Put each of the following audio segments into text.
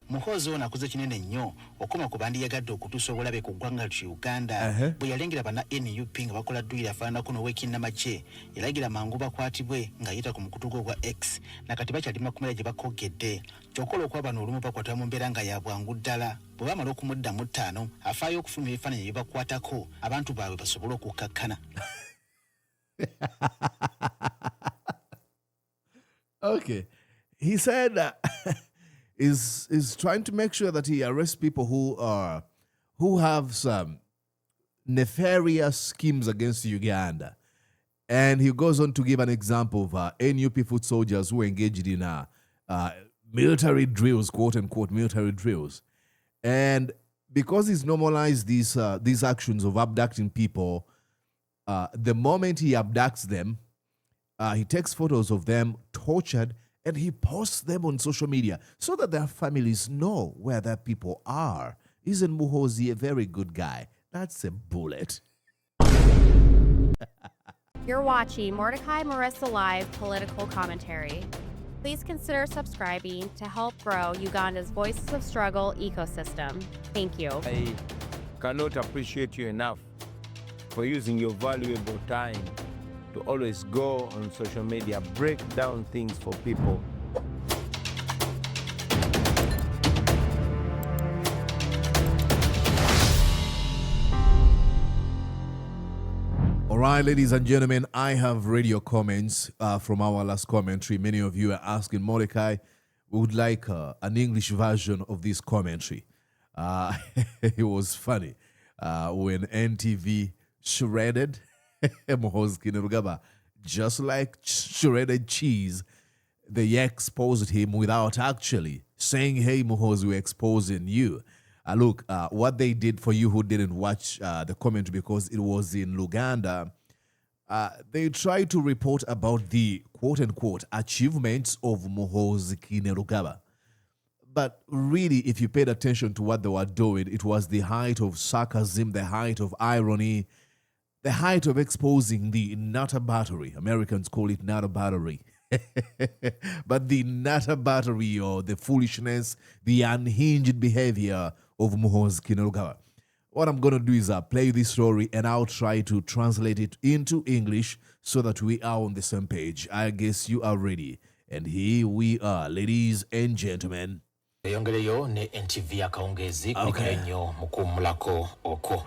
Muhoozi ono akuze kinene nnyo okoma ku bandi yagadde okutuusa obulabe ku ggwanga lya Uganda bwe yalengera bana NUP nga bakola dduyiro afaananako n'ow'ekinnamagye yalagira mangu bakwatibwe ng'ayita ku mukutu gwe ogwa X nakati bakyalima kumera gye bakogedde kyokkola okuba bano olumu bakwatibwa mu mbeera nga ya bwangu ddala bwe bamala okumuddamu ttaano afaayo okufulumya ebifaananyi bye bakwatako abantu baabwe basobole okukkakkana. Okay. He said is trying to make sure that he arrests people who have some nefarious schemes against Uganda. And he goes on to give an example of NUP foot soldiers who engaged in military drills, quote unquote military drills. And because he's normalized these actions of abducting people, the moment he abducts them, he takes photos of them tortured and he posts them on social media so that their families know where their people are. Isn't Muhoozi a very good guy? That's a bullet. You're watching Mordecai Marissa Live Political Commentary. Please consider subscribing to help grow Uganda's Voices of Struggle ecosystem. Thank you. I cannot appreciate you enough for using your valuable time to always go on social media, break down things for people. All right, ladies and gentlemen, I have read your comments from our last commentary. Many of you are asking, Mordecai, we would like an English version of this commentary. It was funny when NTV shredded Muhoozi Kainerugaba, just like shredded cheese. They exposed him without actually saying, hey, Muhoozi, we're exposing you. Look, what they did for you who didn't watch the commentary because it was in Luganda, they tried to report about the quote-unquote achievements of Muhoozi Kainerugaba. But really, if you paid attention to what they were doing, it was the height of sarcasm, the height of irony, the height of exposing the nutter battery. Americans call it nutter battery. But the nutter battery or the foolishness, the unhinged behavior of Muhoozi Kainerugaba. What I'm going to do is play this story and I'll try to translate it into English so that we are on the same page. I guess you are ready. And here we are, ladies and gentlemen. Yongereyo ne NTV Akawungeezi kuliko nnyo mukumulako oko.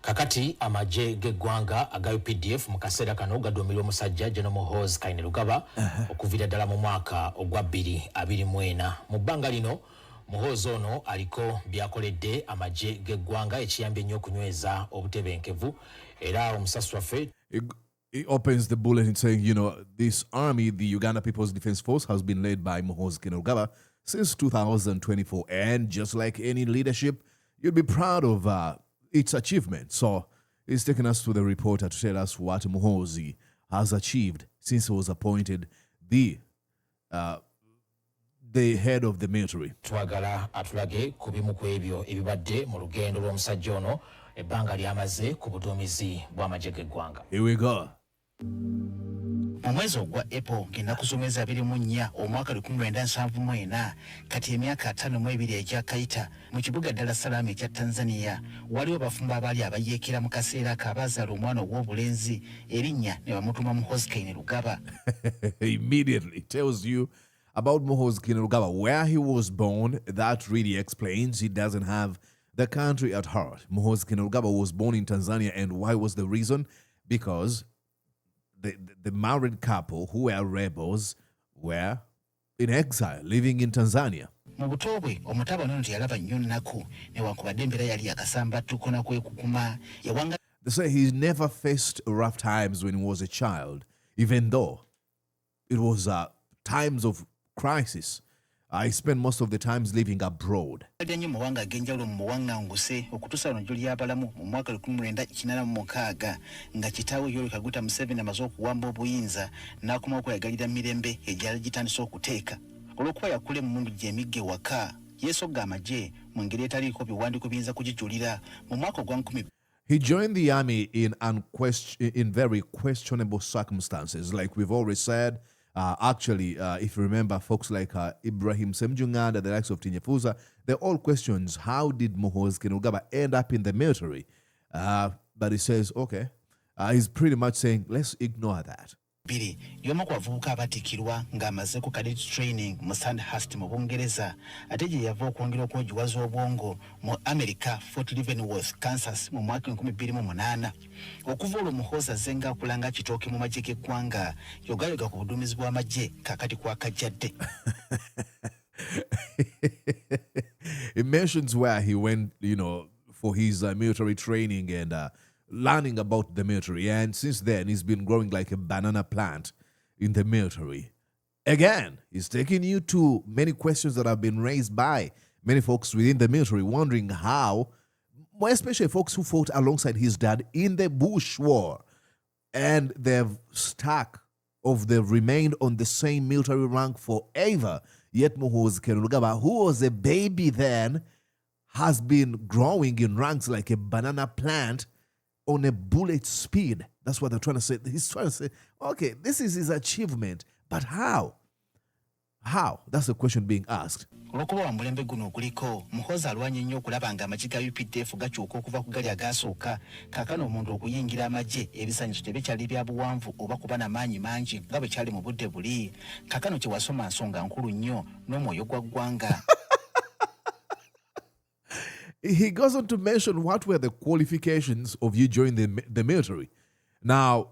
Kakati amaje geggwanga aga UPDF mu kaseera kano gaduumira omusajja General Muhoozi Kainerugaba okuviira ddala mu mwaka ogwa 2024. Mu bbanga lino Muhoozi ono aliko byakoledde amaje geggwanga ekiyambye nnyo okunyweza obutebenkevu era omusasi waffe. He opens the bulletin saying, you know, this army, the Uganda People's Defense Force, has been led by Muhoozi Kainerugaba since 2024. And just like any leadership, you'd be proud of its achievement. So he's taking us to the reporter to tell us what Muhoozi has achieved since he was appointed the head of the military. Twagala atulage ku bimu ku ebyo ebibadde mu lugendo lw'omusajja ono ebbanga ly'amaze ku buduumizi bw'amagye g'eggwanga. Here we go. Mu mwezi ogwa April ng'ennaku z'omwezi 24 omwaka 1974 kati emyaka 52 egyakayita mu kibuga Dar es Salaam ekya Tanzania waliwo abafumbo abaali abayeekera mu kaseera akaabazaala omwana ow'obulenzi erinnya ne bamutuma Muhoozi Kainerugaba. Immediately tells you about Muhoozi Kainerugaba, where he was born. That really explains he doesn't have the country at heart. Muhoozi Kainerugaba was born in Tanzania, and why was the reason? Because the married couple who were rebels were in exile, living in Tanzania. Mu buto bwe omutabani ono teyalaba nnyo nnaku newankubadde embeera yali akasamba tukona kwekukuma yawanga. They say he never faced rough times when he was a child, even though it was times of crisis. I spent most of the times living abroad. Nnyo muwanga agenjawulo mu buwaŋŋanguse okutuusa luno ly'abalamu mu mwaka 1986 nga kitaawe Yoweri Kaguta Museveni amaze okuwamba obuyinza n'akoma okweyagalira mirembe egyali gitandise okuteeka olw'okuba yakule mu mundu gy'emigga ewaka yeesogga amagye mu ngeri etaliiko biwandiiko biyinza kugijulira mu mwaka ogwa 10. He joined the army in very questionable circumstances. Like we've already said, Actually, if you remember, folks like Ibrahim Semjunganda, the likes of Tinyefuza, they're all questions. How did Muhoozi Kainerugaba end up in the military? But he says, okay, he's pretty much saying, let's ignore that. Biri yomo kwa vuka abatikirwa ngamaze ku cadet training mu Sandhurst mu Bungereza ate gye yava okwongera okwogiwaza obwongo mu America Fort Leavenworth Kansas mu mwaka 2008 okuva olwo Muhoozi azenga kulanga kitooke mu magye g'eggwanga yogayoga ku buduumizi bw'amagye kakati kwakajjadde. It mentions where he went, for his military training and learning about the military. And since then, he's been growing like a banana plant in the military. Again, he's taking you to many questions that have been raised by many folks within the military, wondering how, more especially folks who fought alongside his dad in the Bush War. And they've remained on the same military rank forever. Yet Muhoozi Kainerugaba, who was a baby then, has been growing in ranks like a banana plant on a bullet speed. That's what they're trying to say. He's trying to say, okay, this is his achievement, but how? How? That's the question being asked. Olwokuba wa mulembe guno okuliko Muhoozi alwanye nnyo okulaba nga amagye ga UPDF gakyuka okuva ku gali agaasooka kaakano omuntu okuyingira amagye ebisaanyizo tebikyali bya buwanvu oba kuba n'amaanyi mangi nga bwe kyali mu budde buli kaakano kye wasoma nsonga nkulu nnyo n'omwoyo gwa ggwanga. He goes on to mention what were the qualifications of you joining the military. Now,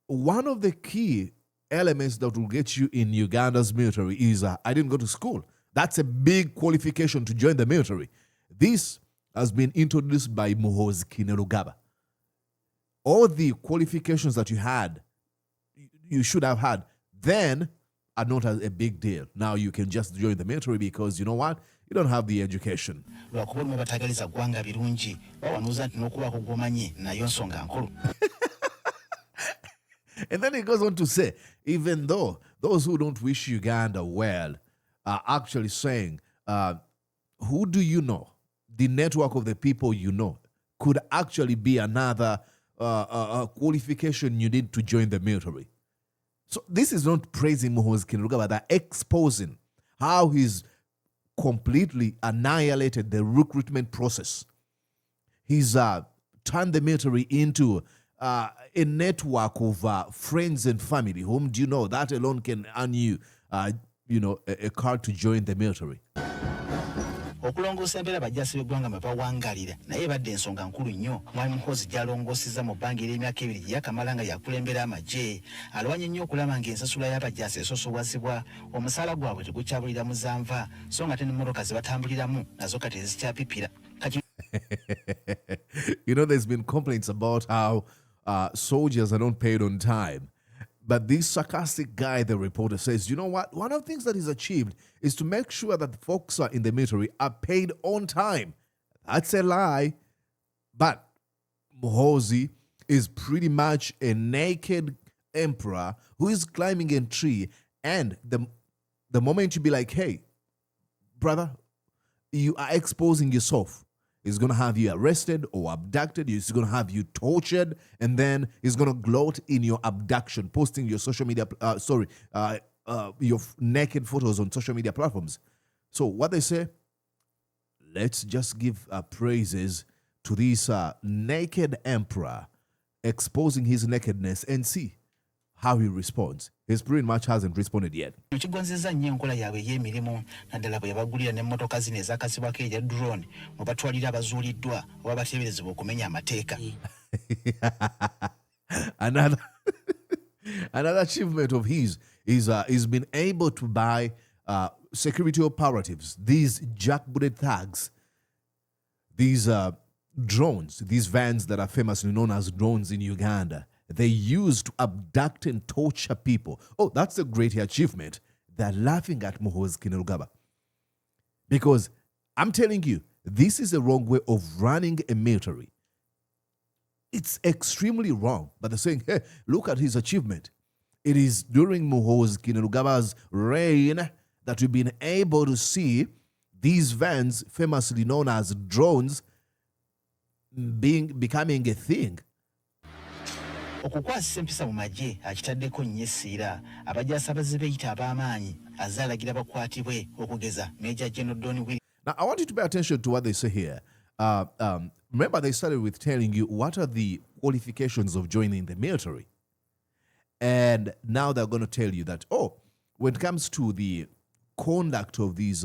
one of the key elements that will get you in Uganda's military is I didn't go to school. That's a big qualification to join the military. This has been introduced by Muhoozi Kainerugaba. All the qualifications that you should have had then are not a big deal. Now you can just join the military because you know what? You don't have the education. And then he goes on to say, even though those who don't wish Uganda well are actually saying, who do you know? The network of the people you know could actually be another qualification you need to join the military. So this is not praising Muhoozi Kainerugaba, they're exposing how he's completely annihilated the recruitment process. He's turned the military into a network of friends and family. Whom do you know? That alone can earn you, a card to join the military. Okulongoosa embeera bajjaasi b'eggwanga mwe bawangalira naye badde ensonga nkulu nnyo mwami Muhoozi gy'alongoosezza mu bbanga ery'emyaka 2 yakamala nga yakulembera amagye alwanye nnyo okulaba ng'ensasula y'abajjaasi esosobwazibwa omusaala gwabwe tegukyabulira muzanva so nga te n'emmotoka ze batambuliramu nazo kati tezikyapipira. There's been complaints about how soldiers are not paid on time. But this sarcastic guy, the reporter, says, you know what? One of the things that he's achieved is to make sure that the folks in the military are paid on time. That's a lie. But Muhoozi is pretty much a naked emperor who is climbing a tree. And the moment you be like, hey, brother, you are exposing yourself. He's going to have you arrested or abducted. He's going to have you tortured. And then he's going to gloat in your abduction, posting your social media, your naked photos on social media platforms. So what they say, let's just give praises to this naked emperor exposing his nakedness and see how he responds. He pretty much hasn't responded yet. Kigonzezza nnyo enkola yaabwe ey'emirimu naddala bwe yabagulira n'emmotoka zino ezakasibwako erya drone mwe batwalira abazuuliddwa oba bateeberezebwa okumenya amateeka. Another achievement of his is he's been able to buy security operatives, these jackbooted thugs, these drones, these vans that are famously known as drones in Uganda. They used to abduct and torture people. Oh, that's a great achievement. They're laughing at Muhoozi Kainerugaba. Because I'm telling you, this is the wrong way of running a military. It's extremely wrong. But they're saying, hey, look at his achievement. It is during Muhoozi Kainerugaba's reign that we've been able to see these vans, famously known as drones, becoming a thing. okukwasisa empisa mu magye akitaddeko nnyo essira abajjaasabaze beyita ab'amaanyi azalagira bakwatibwe okugeza Major General Don William. Now, I want you to pay attention to what they say here. Remember, they started with telling you what are the qualifications of joining the military. And now they're going to tell you that, oh, when it comes to the conduct of these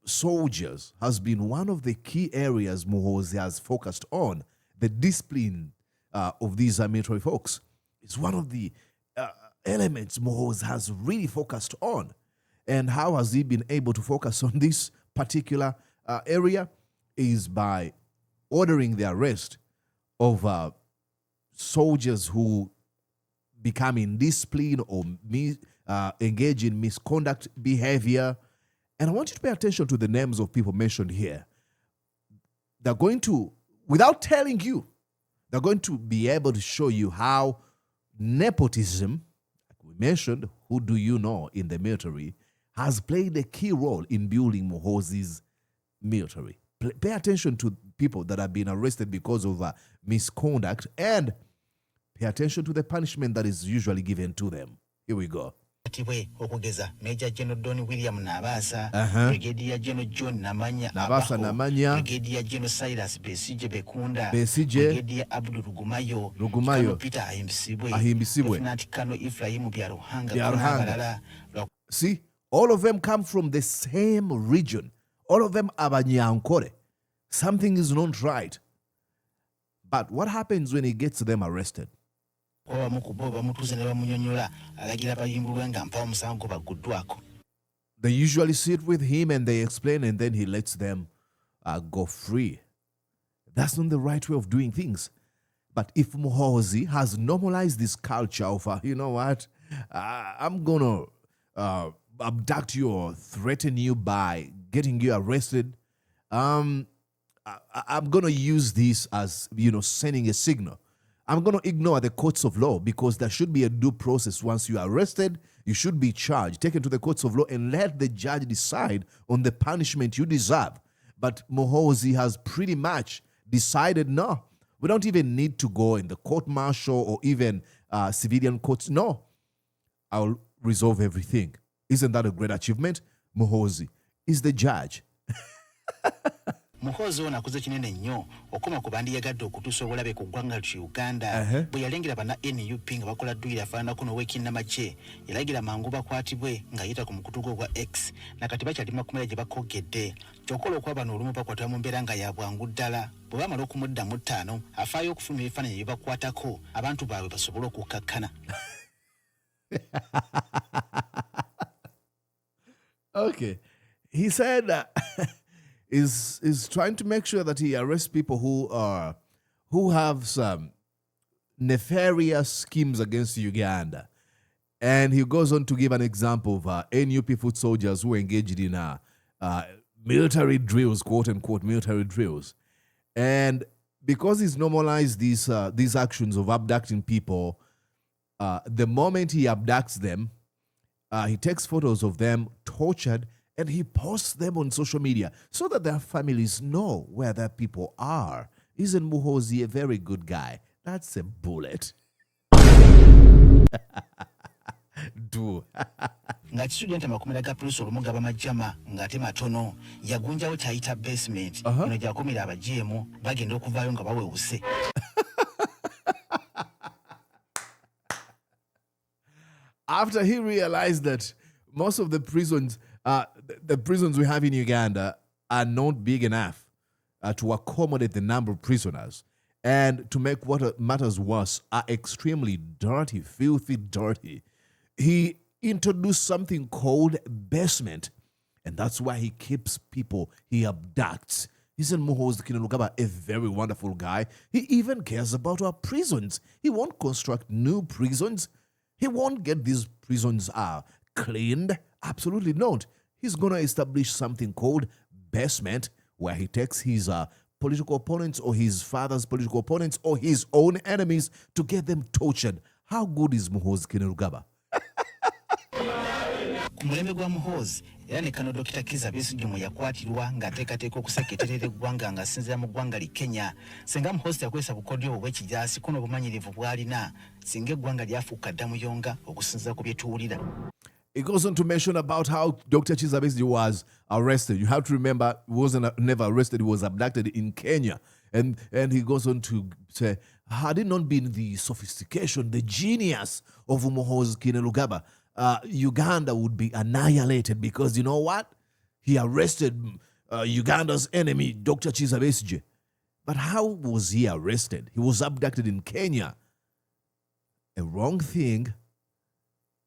soldiers has been one of the key areas Muhoozi has focused on. The discipline of these military folks is one of the elements Muhoozi has really focused on. And how has he been able to focus on this particular area? Is by ordering the arrest of soldiers who become indisciplined or engage in misconduct behavior. And I want you to pay attention to the names of people mentioned here. They're going to, without telling you, they're going to be able to show you how nepotism, like we mentioned, who do you know in the military, has played a key role in building Muhoozi's military. Pay attention to people that have been arrested because of misconduct, and pay attention to the punishment that is usually given to them. Here we go. Okugeza Major General Don William Nabasa, Brigadier General John Namanya, Brigadier General Cyrus Besije Bekunda, Brigadier Abdul Rugumayo, Peter Ahimbisibwe, Lieutenant Colonel Ephraim Biaruhanga. See, all of them come from the same region. All of them are Banyankore. Something is not right. But what happens when he gets them arrested? They usually sit with him and they explain, and then he lets them go free. That's not the right way of doing things. But if Muhoozi has normalized this culture of, you know what, I'm going to abduct you or threaten you by getting you arrested, I'm going to use this as, sending a signal. I'm going to ignore the courts of law, because there should be a due process. Once you are arrested, you should be charged, taken to the courts of law, and let the judge decide on the punishment you deserve. But Muhoozi has pretty much decided, no, we don't even need to go in the court-martial or even civilian courts. No, I'll resolve everything. Isn't that a great achievement? Muhoozi is the judge. Muhoozi ono akoze kinene nnyo okoma ku bandi yagadde okutuusa obulabe ku ggwanga lya Uganda bwe yalengera bana NUP nga bakola dduyiro afaananako n'ow'ekinnamagye yalagira mangu bakwatibwe ng'ayita ku mukutu gwe ogwa X nakati bakyali mu makomera gye bakogedde kyokkola okuba bano olumu bakwatibwa mu mbeera nga ya bwangu ddala bwe bamala okumuddamu ttaano afaayo okufulumya ebifaananyi bye bakwatako abantu baabwe basobole okukkakkana. Okay. He said is trying to make sure that he arrests people who have some nefarious schemes against Uganda. And he goes on to give an example of NUP foot soldiers who engaged in military drills, quote unquote military drills. And because he's normalized these actions of abducting people, the moment he abducts them, he takes photos of them tortured and he posts them on social media so that their families know where their people are. Isn't Muhoozi a very good guy? That's a bullet. Do. Nga student amakomera ga police olumunga bamajjama ng'ate matono yagunjawo kyayita basement eno gyakomera abajeemu bagenda okuvaayo nga bawewuse. After he realized that most of the prisons we have in Uganda are not big enough to accommodate the number of prisoners, and to make what matters worse, are extremely dirty, filthy dirty, he introduced something called basement, and that's why he keeps people he abducts. Isn't Muhoozi Kainerugaba a very wonderful guy? He even cares about our prisons. He won't construct new prisons. He won't get these prisons cleaned. Absolutely not. He's going to establish something called basement, where he takes his political opponents or his father's political opponents or his own enemies to get them tortured. How good is Muhoozi Kainerugaba? ku mulembe gwa Muhoozi era ne kano Dr. Kizza Besigye mwe yakwatirwa ng'ateekateeka okuseketerera eggwanga ng'asinziira mu ggwanga li Kenya singa Muhoozi yakozesa bukodyo obw'ekijaasi kuno obumanyirivu bw'alina singa eggwanga lyafuuka ddamuyonga okusinziira ku bye tuwulira. It goes on to mention about how Dr. Kizza Besigye was arrested. You have to remember, he wasn't never arrested, he was abducted in Kenya. And he goes on to say, had it not been the sophistication, the genius of Muhoozi Kainerugaba, Uganda would be annihilated because you know what? He arrested Uganda's enemy, Dr. Kizza Besigye. But how was he arrested? He was abducted in Kenya. A wrong thing.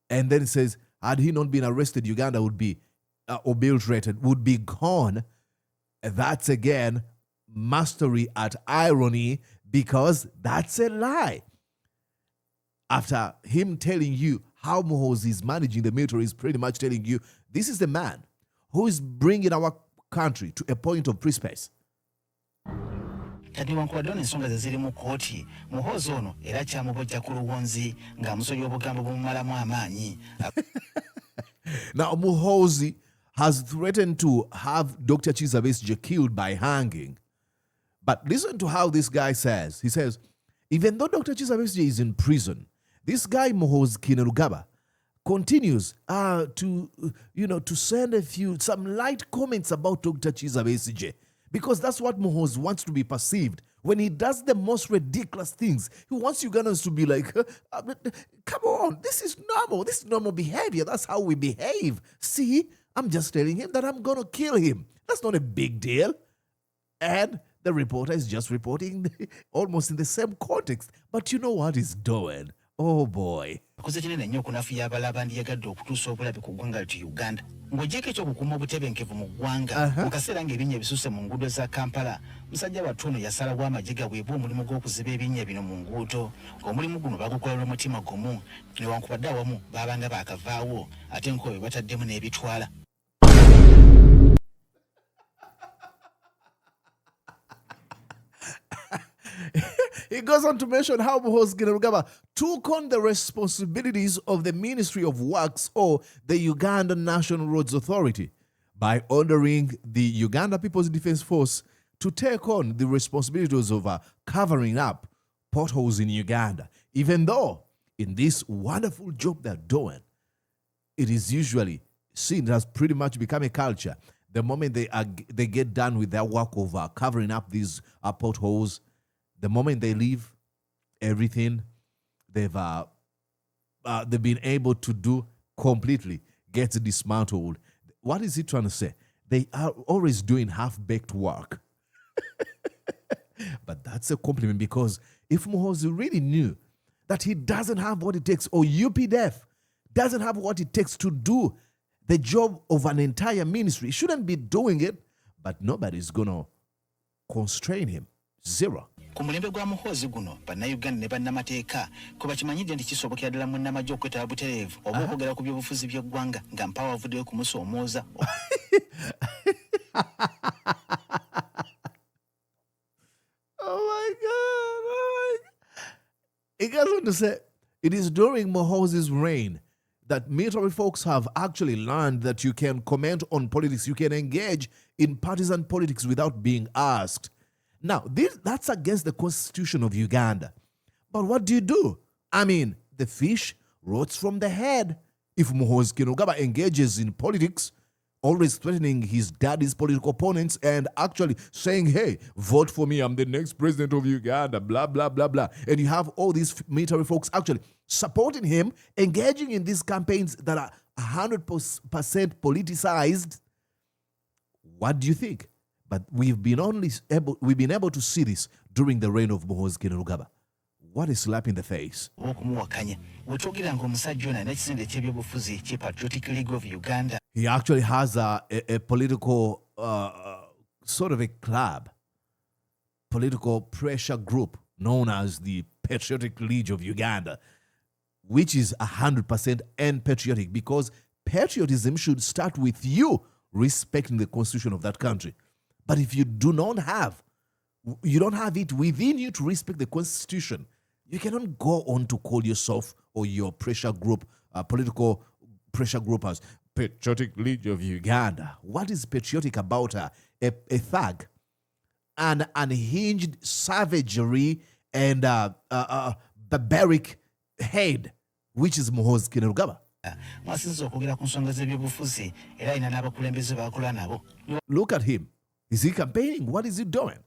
And then it says, had he not been arrested, Uganda would be obliterated, would be gone. That's again mastery at irony, because that's a lie. After him telling you how Muhoozi is managing the military, is pretty much telling you this is the man who is bringing our country to a point of precipice. Kati wankubadde ensonga ze ziri mu kkooti Muhoozi ono era kyamubojja ku luwonzi ng'amusobya obugambo bumumalamu amaanyi. Now Muhoozi has threatened to have Dr. Kizza Besigye killed by hanging. But listen to how this guy says. He says, even though Dr. Kizza Besigye is in prison, this guy Muhoozi Kainerugaba continues to send some light comments about Dr. Kizza Besigye, because that's what Muhoozi wants to be perceived. When he does the most ridiculous things, he wants Ugandans to be like, come on, this is normal. This is normal behavior. That's how we behave. See, I'm just telling him that I'm going to kill him. That's not a big deal. And the reporter is just reporting almost in the same context. But you know what he's doing? Oh boy. Akoze kinene nnyo okunafuya abalaba ndiyagadde okutuusa obulabe ku ggwanga ly'u Uganda. Ng'oggyeko ekyokukuuma obutebenkevu mu ggwanga mu kaseera ng'ebinnya ebisusse mu nguudo za Kampala, musajja wattu ono yasalawo amagye gabwebwe omulimu gw'okuziba ebinnya bino mu nguudo. Ng'omulimu guno bagukola lw'omutima gumu, newankubadde awamu baabanga baakavaawo ate nk'obwe bataddemu n'ebitwala. He goes on to mention how Muhoozi Kainerugaba took on the responsibilities of the Ministry of Works or the Uganda National Roads Authority by ordering the Uganda People's Defense Force to take on the responsibilities of covering up potholes in Uganda. Even though in this wonderful job they're doing, it is usually seen as pretty much become a culture. The moment they get done with their work of covering up these potholes, the moment they leave, everything they've been able to do completely gets dismantled. What is he trying to say? They are always doing half-baked work. But that's a compliment, because if Muhoozi really knew that he doesn't have what it takes, or UPDF doesn't have what it takes to do the job of an entire ministry, he shouldn't be doing it, but nobody's going to constrain him. Zero. Ku mulembe gwa Muhoozi guno bannayuganda ne bannamateeka kuba kimanyidde nti kisobokera ddala munnamagye okwetaba butereevu oba okwogera ku byobufuzi by'eggwanga nga mpawo avuddeyo kumusoomooza. Oh my God. It goes on to say, it is during Muhoozi's reign that military folks have actually learned that you can comment on politics, you can engage in partisan politics without being asked. Now, that's against the constitution of Uganda. But what do? I mean, the fish rots from the head. If Muhoozi Kainerugaba engages in politics, always threatening his daddy's political opponents and actually saying, hey, vote for me, I'm the next president of Uganda, blah, blah, blah, blah. And you have all these military folks actually supporting him, engaging in these campaigns that are 100% politicized. What do you think? But we've been able to see this during the reign of Muhoozi Kainerugaba. What a slap in the face. He actually has a political sort of a club, political pressure group known as the Patriotic League of Uganda, which is 100% unpatriotic, because patriotism should start with you respecting the constitution of that country. But if you don't have it within you to respect the constitution, you cannot go on to call yourself or your pressure group, political pressure groupers, patriotic leader of Uganda. What is patriotic about a thug? An unhinged savagery and barbaric head, which is Muhoozi Kainerugaba. Look at him. Is he campaigning? What is he doing?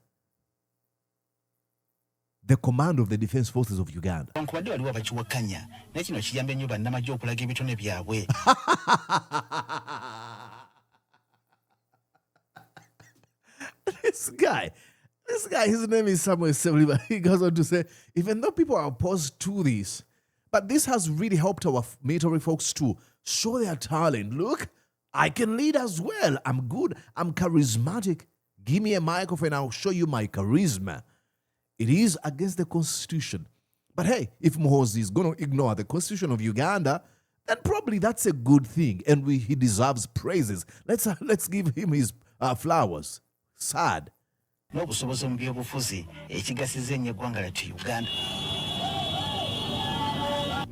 The command of the Defense Forces of Uganda. This guy, his name is Samuel Sebuli, but he goes on to say, even though people are opposed to this, but this has really helped our military folks to show their talent. Look, I can lead as well. I'm good. I'm charismatic. Give me a microphone, I'll show you my charisma. It is against the Constitution. But hey, if Muhoozi is going to ignore the Constitution of Uganda, then probably that's a good thing, and he deserves praises. Let's give him his flowers. Sad. N'obusobozi mu byobufuzi ekigasiza ennyo eggwanga lyattu Uganda.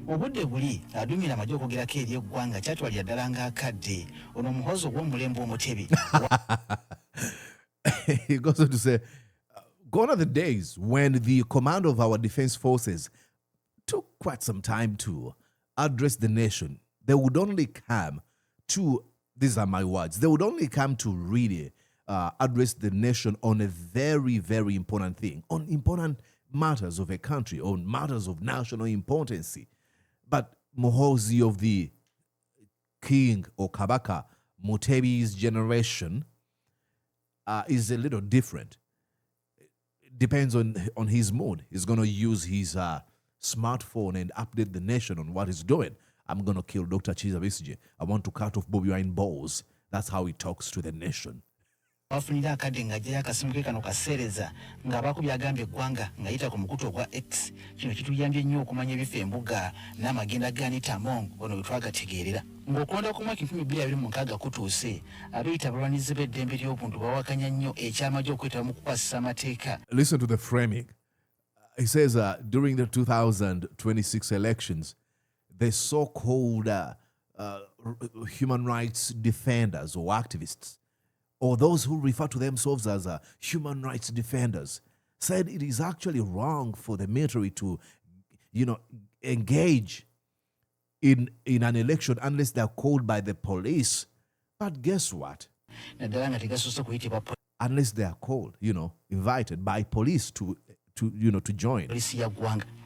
Obudde buli adumira amagye okwogerako eri eggwanga kyatwalira ddala ng'akadde ono Muhoozi ogw'omulembe omutebi. He goes on to say, gone are the days when the command of our defense forces took quite some time to address the nation. They would only come to, these are my words, they would only come to really address the nation on a very, very important thing, on important matters of a country, on matters of national importance. But Muhoozi of the King or Kabaka Mutebi's generation is a little different. Depends on his mood. He's going to use his smartphone and update the nation on what he's doing. I'm going to kill Dr. Chiza Besigye. I want to cut off Bobi Wine balls. That's how he talks to the nation. Wafunira akadde ng'ajjayo akasimu ke kano kaseereza ng'abaakubye agambye eggwanga ng'ayita ku mukutu ogwa X. Kino kituyambye nnyo okumanya ebifo embuga n'amagenda ga Nitamong ono bwe twagategeerera. Ng'okulonda ku mwaka 2026 kutuuse, abeeyita abalwanizi b'eddembe ly'obuntu bawakanya nnyo ekyamagye okwetaba mu kukwasisa amateeka. Listen to the framing. He says during the 2026 elections, the so-called human rights defenders or activists, or those who refer to themselves as human rights defenders, said it is actually wrong for the military to, engage in an election unless they're called by the police. But guess what? Unless they are called, invited by police to join.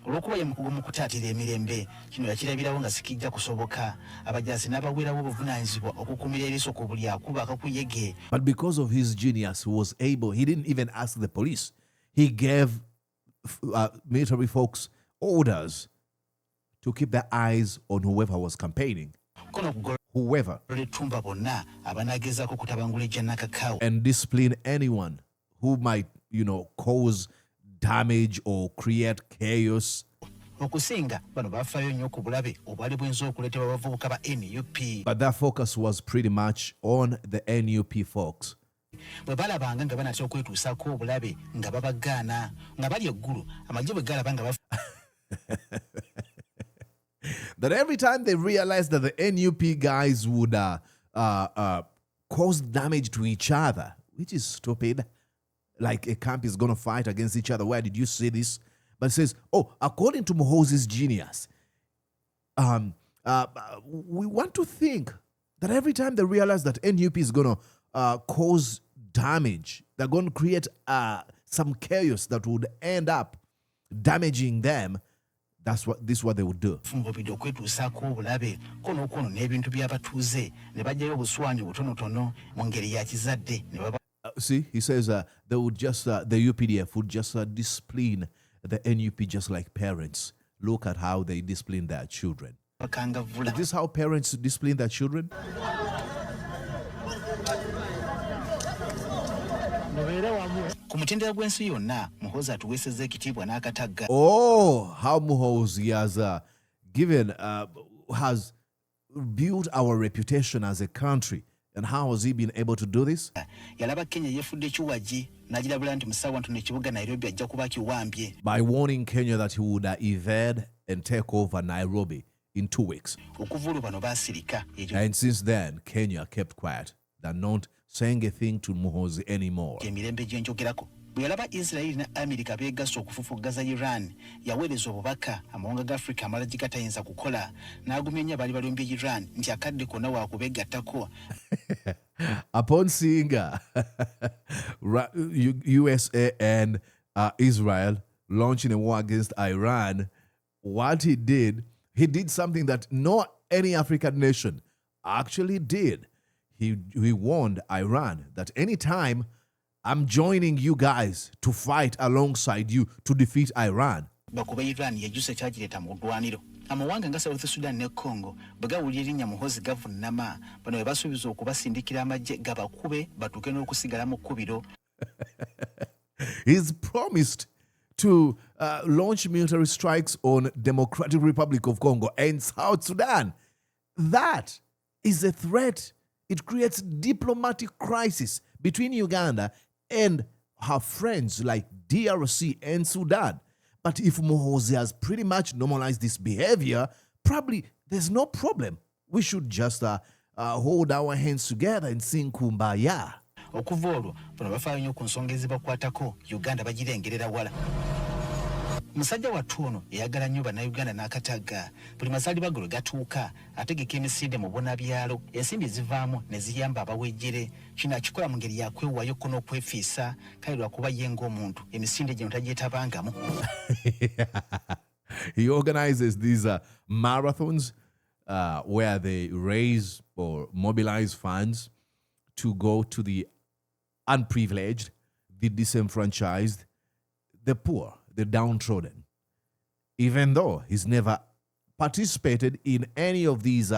Olw'okuba ye mukugu mu kutaatira emirembe kino yakirabirawo nga sikijja kusoboka abajaasi n'abaweerawo obuvunaanyizibwa okukuumira eriiso ku buli akuba akakuyege. But because of his genius, he didn't even ask the police. He gave military folks orders to keep their eyes on whoever was campaigning. Whoever. And discipline anyone who might, cause damage or create chaos. But that focus was pretty much on the NUP folks. That every time they realized that the NUP guys would cause damage to each other, which is stupid. Like a camp is going to fight against each other. Where did you see this? But it says, according to Muhoozi's genius, we want to think that every time they realize that NUP is going to cause damage, they're going to create some chaos that would end up damaging them. This is what they would do. See, he says they would just the UPDF would just discipline the NUP just like parents. Look at how they discipline their children. Is this how parents discipline their children? Oh, how Muhoozi has built our reputation as a country. And how has he been able to do this? By warning Kenya that he would evade and take over Nairobi in 2 weeks. Okuvulu bano basirika And since then, Kenya kept quiet. They're not saying a thing to Muhoozi anymore. emirembe gyenjogerako bwe yalaba Israel ne America beegasse okufufugaza Iran yaweereza obubaka amawanga ga Africa amala gigatayinza kukola n'agumenya bali balumbye Iran nti akadde konna waakubeegattako. Upon seeing USA and Israel launching a war against Iran, what he did something that no any African nation actually did. He warned Iran that anytime I'm joining you guys to fight alongside you to defeat Iran. Bakuba Iran yajuse kyagireta mu ddwaniro. Amawanga nga South Sudan ne Congo bwe gawulira erinnya Muhoozi gavunama bano bwe basuubiza okubasindikira amagye gabakube batuuke n'okusigala mu kkubiro. He's promised to launch military strikes on Democratic Republic of Congo and South Sudan. That is a threat. It creates diplomatic crisis between Uganda and her friends like DRC and Sudan. But if Muhoozi has pretty much normalized this behavior, probably there's no problem. We should just hold our hands together and sing Kumbaya. Okuva olwo bano bafaayo nnyo ku nsonga ezibakwatako Uganda bagirengerera wala. Musajja wattu ono eyagala nnyo bannayuganda n'akatagga buli mazaalibwa ge lwe gatuuka ategeka emisinde mu bunabyalo ensimbi ezivaamu ne ziyamba abawejjere kino akikola mu ngeri yakwewaayo ko n'okwefiisa kale lwakuba ye ng'omuntu emisinde gino tagyetabangamu. He organizes these marathons where they raise or mobilize funds to go to the unprivileged, the disenfranchised, the poor, the downtrodden. Even though he's never participated in any of these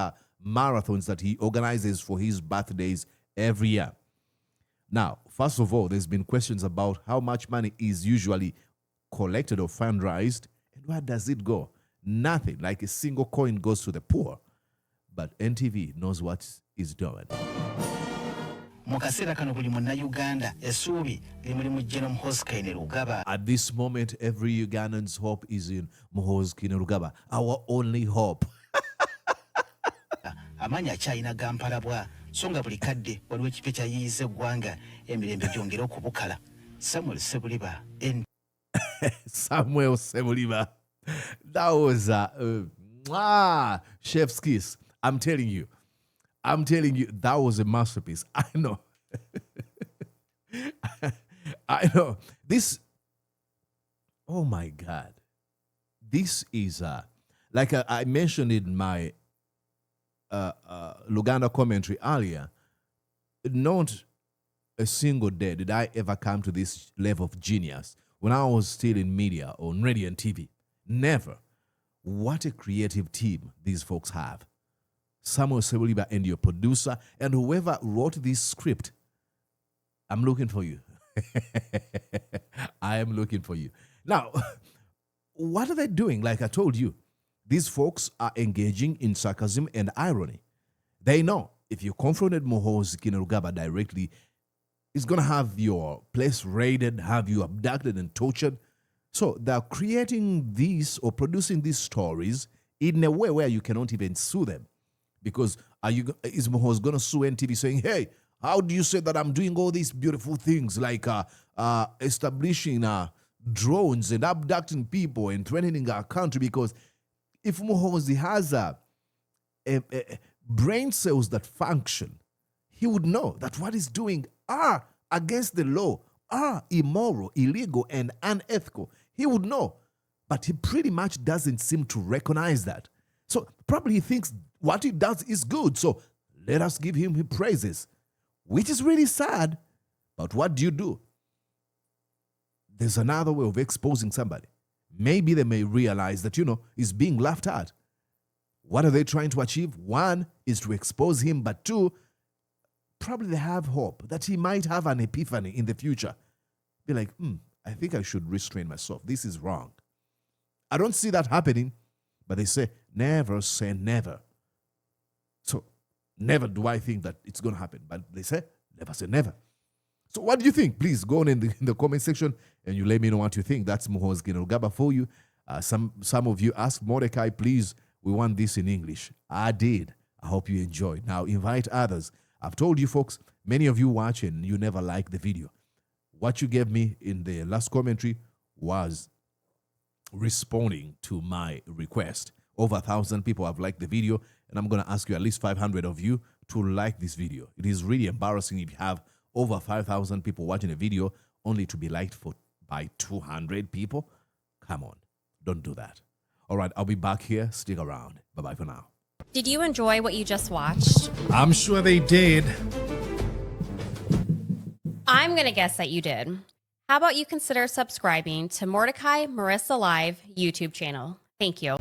marathons that he organizes for his birthdays every year. Now, first of all, there's been questions about how much money is usually collected or fundraised and where does it go? Nothing, like a single coin goes to the poor. But NTV knows what it's doing. Mu kaseera kano buli munnayuganda essuubi limuli mu General Muhoozi Kainerugaba. At this moment, every Ugandan's hope is in Muhoozi Kainerugaba, our only hope. Amaanyi akyalina gampalabwa so nga buli kadde waliwo ekipe kyayiyiza eggwanga emirembe gyongere okubukala. Samuel Sebuliba. Samuel Sebuliba. That was chef's kiss. I'm telling you, that was a masterpiece. I know. I know. This, oh my God. This is, like I mentioned in my Luganda commentary earlier, not a single day did I ever come to this level of genius when I was still in media, on radio and TV. Never. What a creative team these folks have. Samuel Sebuliba and your producer and whoever wrote this script, I'm looking for you. I am looking for you. Now, what are they doing? Like I told you, these folks are engaging in sarcasm and irony. They know if you confronted Muhoozi Kainerugaba directly, it's going to have your place raided, have you abducted and tortured. So they're creating these or producing these stories in a way where you cannot even sue them. Because is Muhoozi going to sue NTV saying, hey, how do you say that I'm doing all these beautiful things like establishing drones and abducting people and threatening our country? Because if Muhoozi has brain cells that function, he would know that what he's doing are against the law, are immoral, illegal, and unethical. He would know. But he pretty much doesn't seem to recognize that. So probably he thinks what he does is good. So let us give him his praises, which is really sad. But what do? There's another way of exposing somebody. Maybe they may realize that, he's being laughed at. What are they trying to achieve? One is to expose him, but two, probably they have hope that he might have an epiphany in the future. Be like, I think I should restrain myself. This is wrong. I don't see that happening, but they say, never say never. So never do I think that it's going to happen, but they say, never say never. So what do you think? Please go on in the comment section and you let me know what you think. That's Muhoozi Kainerugaba for you. Some of you asked Mordecai, please, we want this in English. I did. I hope you enjoyed. Now invite others. I've told you folks, many of you watching, you never liked the video. What you gave me in the last commentary was responding to my request. Over 1,000 people have liked the video, and I'm going to ask you, at least 500 of you, to like this video. It is really embarrassing if you have over 5,000 people watching a video only to be liked by 200 people. Come on, don't do that. All right, I'll be back here. Stick around. Bye-bye for now. Did you enjoy what you just watched? I'm sure they did. I'm going to guess that you did. How about you consider subscribing to Mordecai Marissa Live YouTube channel? Thank you.